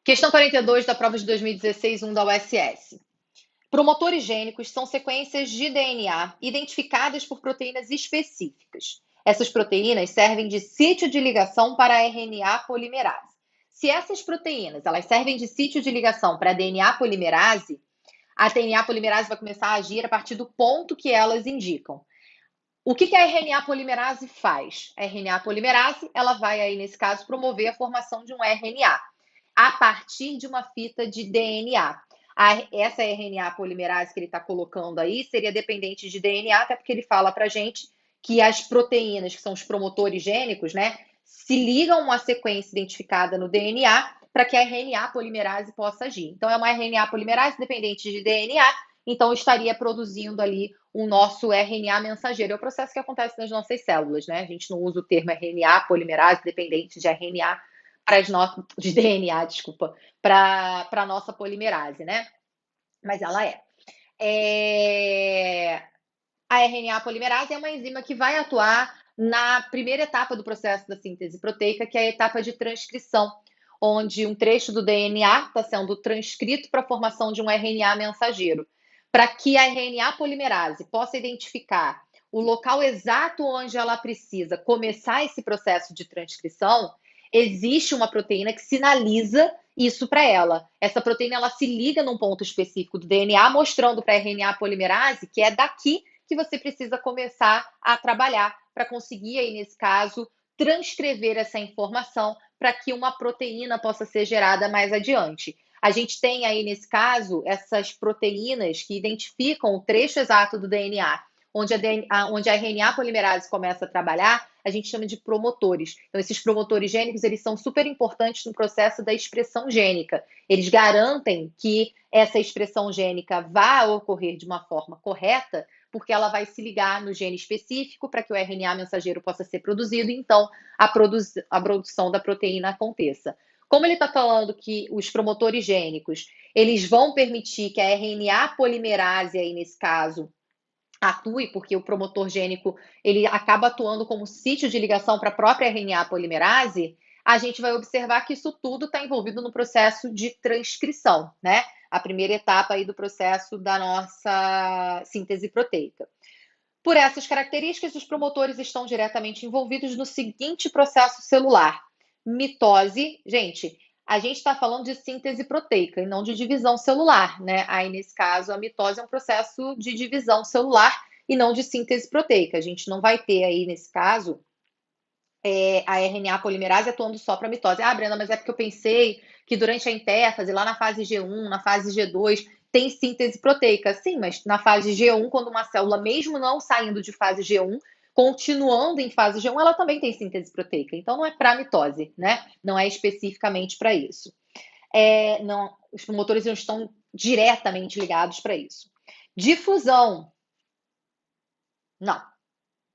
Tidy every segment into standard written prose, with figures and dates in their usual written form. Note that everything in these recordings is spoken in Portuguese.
Questão 42 da prova de 2016, 1 da USS. Promotores gênicos são sequências de DNA identificadas por proteínas específicas. Essas proteínas servem de sítio de ligação para a RNA polimerase. Se essas proteínas elas servem de sítio de ligação para a DNA polimerase, a DNA polimerase vai começar a agir a partir do ponto que elas indicam. O que a RNA polimerase faz? A RNA polimerase ela vai, aí, nesse caso, promover a formação de um RNA a partir de uma fita de DNA. Essa RNA polimerase que ele está colocando aí seria dependente de DNA, até porque ele fala para a gente que as proteínas, que são os promotores gênicos, né, se ligam a uma sequência identificada no DNA para que a RNA polimerase possa agir. Então, é uma RNA polimerase dependente de DNA, então estaria produzindo ali o nosso RNA mensageiro. É o processo que acontece nas nossas células, né? A gente não usa o termo RNA polimerase dependente de RNA de DNA, desculpa, para a nossa polimerase, né? Mas ela é. A RNA polimerase é uma enzima que vai atuar na primeira etapa do processo da síntese proteica, que é a etapa de transcrição, onde um trecho do DNA está sendo transcrito para a formação de um RNA mensageiro. Para que a RNA polimerase possa identificar o local exato onde ela precisa começar esse processo de transcrição, existe uma proteína que sinaliza isso para ela. Essa proteína ela se liga num ponto específico do DNA, mostrando para a RNA polimerase que é daqui que você precisa começar a trabalhar para conseguir, aí, nesse caso, transcrever essa informação para que uma proteína possa ser gerada mais adiante. A gente tem aí, nesse caso, essas proteínas que identificam o trecho exato do DNA, onde a RNA polimerase começa a trabalhar, a gente chama de promotores. Então, esses promotores gênicos, eles são super importantes no processo da expressão gênica. Eles garantem que essa expressão gênica vá ocorrer de uma forma correta, porque ela vai se ligar no gene específico para que o RNA mensageiro possa ser produzido e, então, a produção da proteína aconteça. Como ele está falando que os promotores gênicos, eles vão permitir que a RNA polimerase, aí nesse caso, atue, porque o promotor gênico ele acaba atuando como sítio de ligação para a própria RNA polimerase, a gente vai observar que isso tudo está envolvido no processo de transcrição, né? A primeira etapa aí do processo da nossa síntese proteica. Por essas características, os promotores estão diretamente envolvidos no seguinte processo celular: mitose. Gente, a gente está falando de síntese proteica e não de divisão celular, né? Aí, nesse caso, a mitose é um processo de divisão celular e não de síntese proteica. A gente não vai ter aí, nesse caso, a RNA polimerase atuando só para mitose. Ah, Brenda, mas é porque eu pensei que durante a intérfase, lá na fase G1, na fase G2, tem síntese proteica. Sim, mas na fase G1, quando uma célula, mesmo não saindo de fase G1, continuando em fase G1, ela também tem síntese proteica. Então, não é para mitose, né? Não é especificamente para isso. Não, os promotores não estão diretamente ligados para isso. Difusão. Não.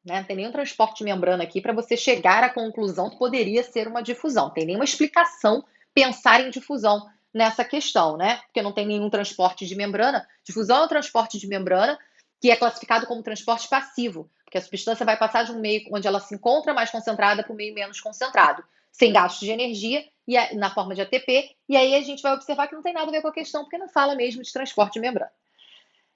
Né? Não tem nenhum transporte de membrana aqui para você chegar à conclusão que poderia ser uma difusão. Não tem nenhuma explicação pensar em difusão nessa questão, né? Porque não tem nenhum transporte de membrana. Difusão é um transporte de membrana que é classificado como transporte passivo, porque a substância vai passar de um meio onde ela se encontra mais concentrada para um meio menos concentrado, sem gasto de energia, e na forma de ATP, e aí a gente vai observar que não tem nada a ver com a questão, porque não fala mesmo de transporte de membrana.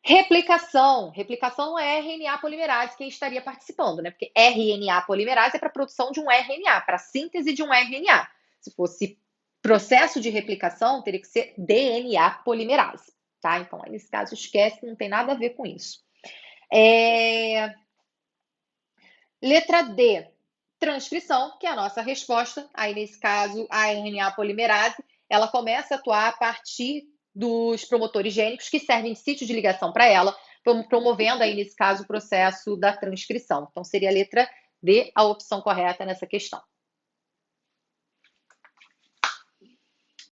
Replicação. Replicação não é RNA polimerase quem estaria participando, né? Porque RNA polimerase é para a produção de um RNA, para a síntese de um RNA. Se fosse processo de replicação, teria que ser DNA polimerase, tá? Então, aí, nesse caso, esquece, não tem nada a ver com isso. Letra D, transcrição, que é a nossa resposta. Aí, nesse caso, a RNA polimerase, ela começa a atuar a partir dos promotores gênicos que servem de sítio de ligação para ela, promovendo aí, nesse caso, o processo da transcrição. Então, seria a letra D a opção correta nessa questão.